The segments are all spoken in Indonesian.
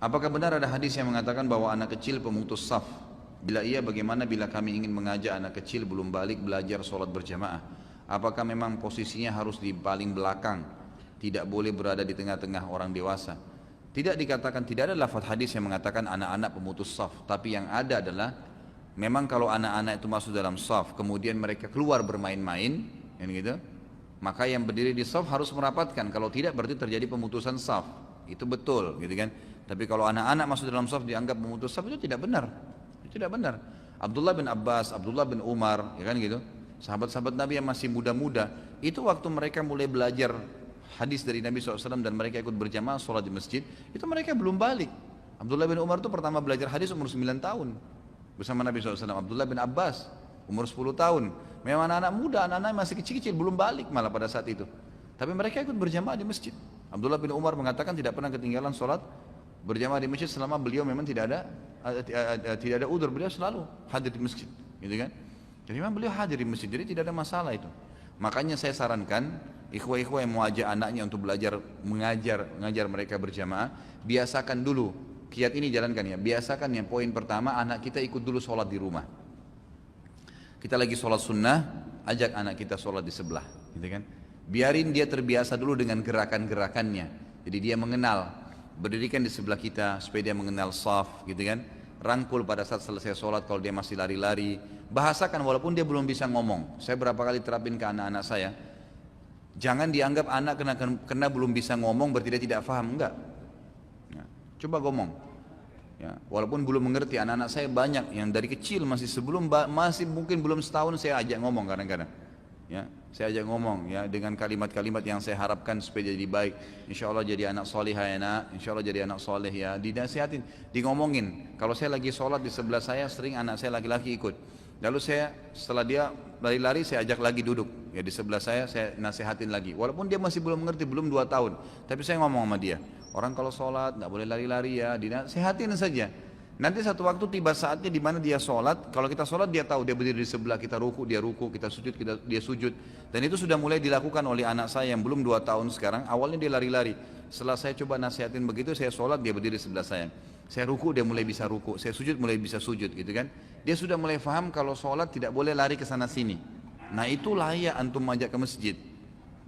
Apakah benar ada hadis yang mengatakan bahwa anak kecil pemutus saf? Bila iya, bagaimana bila kami ingin mengajak anak kecil belum balik belajar sholat berjamaah? Apakah memang posisinya harus di paling belakang? Tidak boleh berada di tengah-tengah orang dewasa? Tidak dikatakan, tidak ada lafaz hadis yang mengatakan anak-anak pemutus saf. Tapi yang ada adalah, memang kalau anak-anak itu masuk dalam saf, kemudian mereka keluar bermain-main, kan gitu, maka yang berdiri di saf harus merapatkan. Kalau tidak berarti terjadi pemutusan saf. Itu betul, gitu kan? Tapi kalau anak-anak masuk dalam saf dianggap memutus saf, itu tidak benar. Itu tidak benar. Abdullah bin Abbas, Abdullah bin Umar, ya kan gitu. Sahabat-sahabat Nabi yang masih muda-muda, itu waktu mereka mulai belajar hadis dari Nabi SAW dan mereka ikut berjamaah sholat di masjid, itu mereka belum balik. Abdullah bin Umar itu pertama belajar hadis umur 9 tahun bersama Nabi SAW. Abdullah bin Abbas umur 10 tahun. Memang anak-anak muda, anak-anak masih kecil-kecil, belum balik malah pada saat itu. Tapi mereka ikut berjamaah di masjid. Abdullah bin Umar mengatakan tidak pernah ketinggalan sholat berjamaah di masjid selama beliau memang tidak ada udzur, beliau selalu hadir di masjid, gitu kan? Jadi memang beliau hadir di masjid, jadi tidak ada masalah itu. Makanya saya sarankan ikhwah-ikhwah yang mau ajak anaknya untuk belajar mengajar mereka berjamaah, biasakan dulu kiat ini, jalankan ya. Biasakan yang poin pertama, anak kita ikut dulu sholat di rumah. Kita lagi sholat sunnah, ajak anak kita sholat di sebelah, gitu kan? Biarin dia terbiasa dulu dengan gerakan-gerakannya. Jadi dia mengenal, berdirikan di sebelah kita supaya dia mengenal saf, gitu kan. Rangkul pada saat selesai sholat kalau dia masih lari-lari. Bahasakan walaupun dia belum bisa ngomong. Saya berapa kali terapin ke anak-anak saya. Jangan dianggap anak kena belum bisa ngomong berarti dia tidak paham, enggak. Ya, coba ngomong. Ya, walaupun belum mengerti, anak-anak saya banyak yang dari kecil masih mungkin belum setahun saya ajak ngomong kadang-kadang. Ya, saya ajak ngomong ya dengan kalimat-kalimat yang saya harapkan supaya jadi baik. Insya Allah jadi anak soleh ya nak, insya Allah jadi anak soleh ya. Dinasihatin, ngomongin. Kalau saya lagi sholat di sebelah saya, sering anak saya laki-laki ikut. Lalu saya setelah dia lari-lari, saya ajak lagi duduk ya di sebelah saya nasihatin lagi. Walaupun dia masih belum mengerti, belum 2 tahun, tapi saya ngomong sama dia. Orang kalau sholat nggak boleh lari-lari ya, dinasihatin saja. Nanti satu waktu tiba saatnya di mana dia sholat. Kalau kita sholat dia tahu, dia berdiri di sebelah kita, ruku, kita sujud, dia sujud. Dan itu sudah mulai dilakukan oleh anak saya yang belum 2 tahun sekarang. Awalnya dia lari-lari. Setelah saya coba nasihatin begitu, saya sholat, dia berdiri di sebelah saya. Saya ruku, dia mulai bisa ruku. Saya sujud, mulai bisa sujud, gitu kan. Dia sudah mulai faham kalau sholat tidak boleh lari ke sana sini. Nah itu layak antum ajak ke masjid.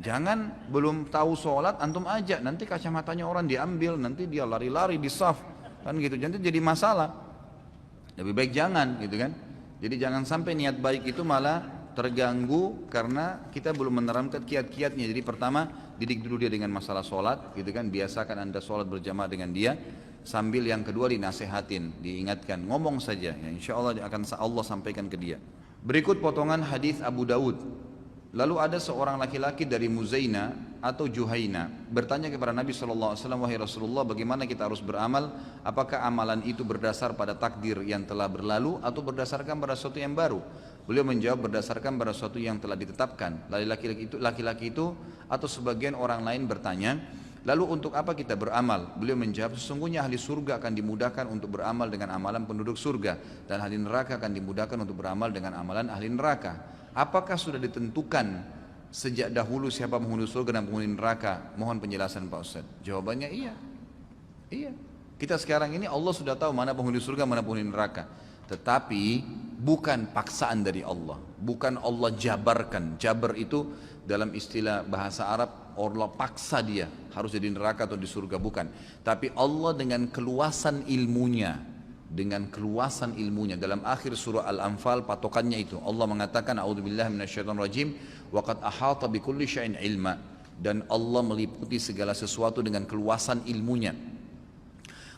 Jangan belum tahu sholat antum ajak, nanti kacamatanya orang diambil, nanti dia lari-lari di saf, kan gitu, jadi masalah. Lebih baik jangan, gitu kan. Jadi jangan sampai niat baik itu malah terganggu karena kita belum menerapkan kiat-kiatnya. Jadi pertama, didik dulu dia dengan masalah sholat, gitu kan. Biasakan anda sholat berjamaah dengan dia. Sambil yang kedua dinasehatin, diingatkan, ngomong saja, ya, insya Allah akan Allah sampaikan ke dia. Berikut potongan hadis Abu Daud. Lalu ada seorang laki-laki dari Muzaina atau Juhaina bertanya kepada Nabi SAW, wahai Rasulullah, bagaimana kita harus beramal? Apakah amalan itu berdasar pada takdir yang telah berlalu atau berdasarkan pada sesuatu yang baru? Beliau menjawab, berdasarkan pada sesuatu yang telah ditetapkan. Lalu laki-laki itu atau sebagian orang lain bertanya, lalu untuk apa kita beramal? Beliau menjawab, sesungguhnya ahli surga akan dimudahkan untuk beramal dengan amalan penduduk surga, dan ahli neraka akan dimudahkan untuk beramal dengan amalan ahli neraka. Apakah sudah ditentukan sejak dahulu siapa penghuni surga dan penghuni neraka? Mohon penjelasan Pak Ustaz. Jawabannya iya. Iya. Kita sekarang ini Allah sudah tahu mana penghuni surga, mana penghuni neraka. Tetapi bukan paksaan dari Allah. Bukan Allah jabarkan. Jabar itu dalam istilah bahasa Arab, Allah paksa dia harus jadi neraka atau di surga, bukan. Tapi Allah dengan keluasan ilmunya, dalam akhir surah Al-Anfal patokannya itu Allah mengatakan, a'udzubillahi minasyaitonirrajim, wa qad ahata bikulli syai'in ilma, dan Allah meliputi segala sesuatu dengan keluasan ilmunya.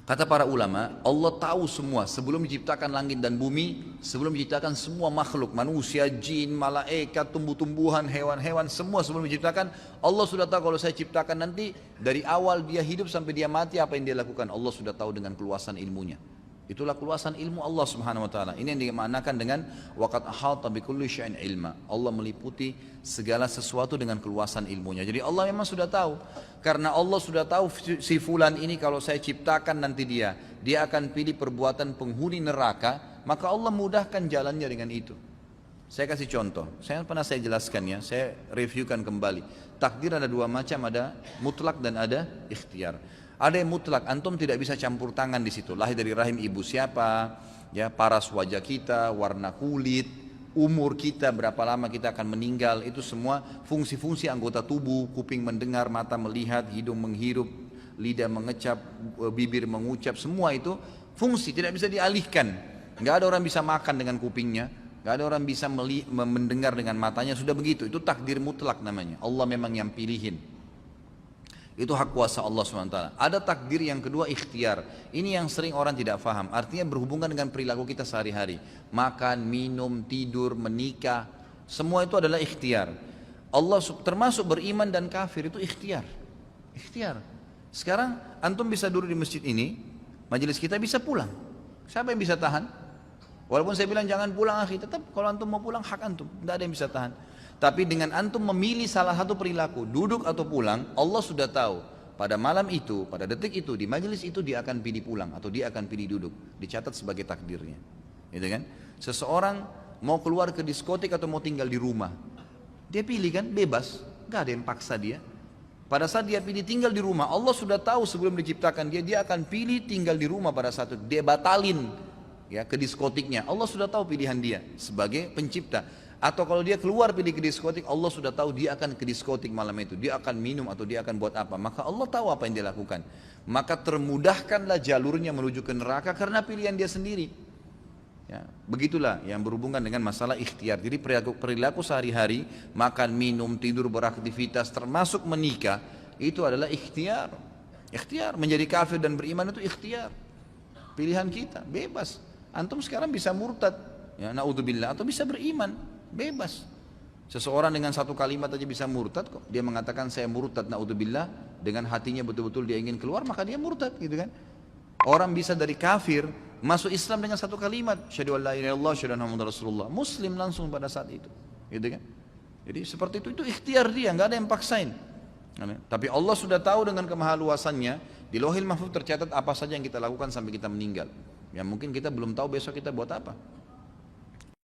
Kata para ulama, Allah tahu semua sebelum menciptakan langit dan bumi, sebelum menciptakan semua makhluk, manusia, jin, malaikat, tumbuh-tumbuhan, hewan-hewan, semua sebelum menciptakan, Allah sudah tahu kalau saya ciptakan nanti dari awal dia hidup sampai dia mati apa yang dia lakukan. Allah sudah tahu dengan keluasan ilmunya. Itulah keluasan ilmu Allah Subhanahu wa taala. Ini yang dimaknakan dengan waqad ahata bikulli syai'in ilma. Allah meliputi segala sesuatu dengan keluasan ilmunya. Jadi Allah memang sudah tahu. Karena Allah sudah tahu si fulan ini kalau saya ciptakan nanti dia akan pilih perbuatan penghuni neraka, maka Allah mudahkan jalannya dengan itu. Saya kasih contoh. Saya jelaskan ya, saya reviewkan kembali. Takdir ada 2 macam, ada mutlak dan ada ikhtiar. Ada yang mutlak, antum tidak bisa campur tangan di situ. Lahir dari rahim ibu siapa, ya, paras wajah kita, warna kulit, umur kita, berapa lama kita akan meninggal, itu semua fungsi-fungsi anggota tubuh, kuping mendengar, mata melihat, hidung menghirup, lidah mengecap, bibir mengucap, semua itu fungsi, tidak bisa dialihkan. Nggak ada orang bisa makan dengan kupingnya, nggak ada orang bisa mendengar dengan matanya, sudah begitu, itu takdir mutlak namanya. Allah memang yang pilihin. Itu hak kuasa Allah SWT. Ada takdir yang kedua, ikhtiar. Ini yang sering orang tidak faham. Artinya berhubungan dengan perilaku kita sehari-hari. Makan, minum, tidur, menikah, semua itu adalah ikhtiar. Allah termasuk beriman dan kafir itu ikhtiar. Ikhtiar. Sekarang antum bisa duduk di masjid ini, majelis kita bisa pulang. Siapa yang bisa tahan? Walaupun saya bilang jangan pulang akhi, tetap kalau antum mau pulang hak antum, tidak ada yang bisa tahan. Tapi dengan antum memilih salah satu perilaku, duduk atau pulang, Allah sudah tahu pada malam itu, pada detik itu, di majelis itu dia akan pilih pulang atau dia akan pilih duduk, dicatat sebagai takdirnya. Gitu kan? Seseorang mau keluar ke diskotik atau mau tinggal di rumah, dia pilih kan, bebas, nggak ada yang paksa dia. Pada saat dia pilih tinggal di rumah, Allah sudah tahu sebelum diciptakan dia akan pilih tinggal di rumah pada saat itu. Dia batalin ya ke diskotiknya. Allah sudah tahu pilihan dia sebagai pencipta. Atau kalau dia keluar pilih ke diskotik, Allah sudah tahu dia akan ke diskotik malam itu, dia akan minum atau dia akan buat apa, maka Allah tahu apa yang dia lakukan. Maka termudahkanlah jalurnya menuju ke neraka karena pilihan dia sendiri. Ya, begitulah yang berhubungan dengan masalah ikhtiar. Jadi perilaku sehari-hari, makan, minum, tidur, beraktivitas, termasuk menikah, itu adalah ikhtiar. Ikhtiar, menjadi kafir dan beriman itu ikhtiar. Pilihan kita, bebas. Antum sekarang bisa murtad, ya, naudzubillah, atau bisa beriman. Bebas. Seseorang dengan satu kalimat aja bisa murtad kok. Dia mengatakan saya murtad, naudzubillah, dengan hatinya betul-betul dia ingin keluar, maka dia murtad, gitu kan. Orang bisa dari kafir masuk Islam dengan satu kalimat, syahadu an la ilaha illallah, syahadu anna muhammadar rasulullah, muslim langsung pada saat itu, gitu kan. Jadi seperti itu ikhtiar dia, nggak ada yang paksain. Tapi Allah sudah tahu dengan kemahaluasannya, di Lauhil Mahfuz tercatat apa saja yang kita lakukan sampai kita meninggal. Ya mungkin kita belum tahu besok kita buat apa.